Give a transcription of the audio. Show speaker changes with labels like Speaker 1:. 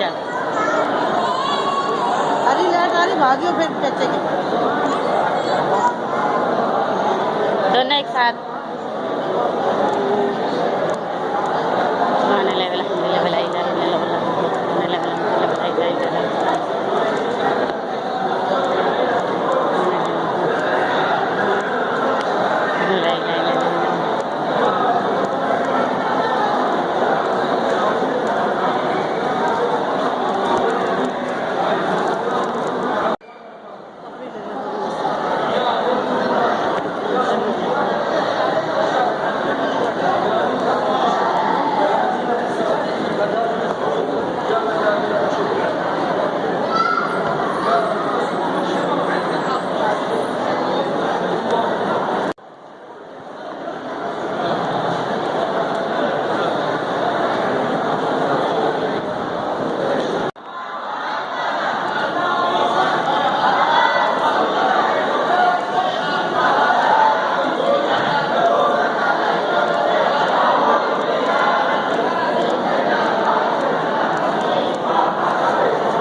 Speaker 1: चल अरे लेट आ रही भागियो फिर बच्चे के दोनों एक साथ आने लगे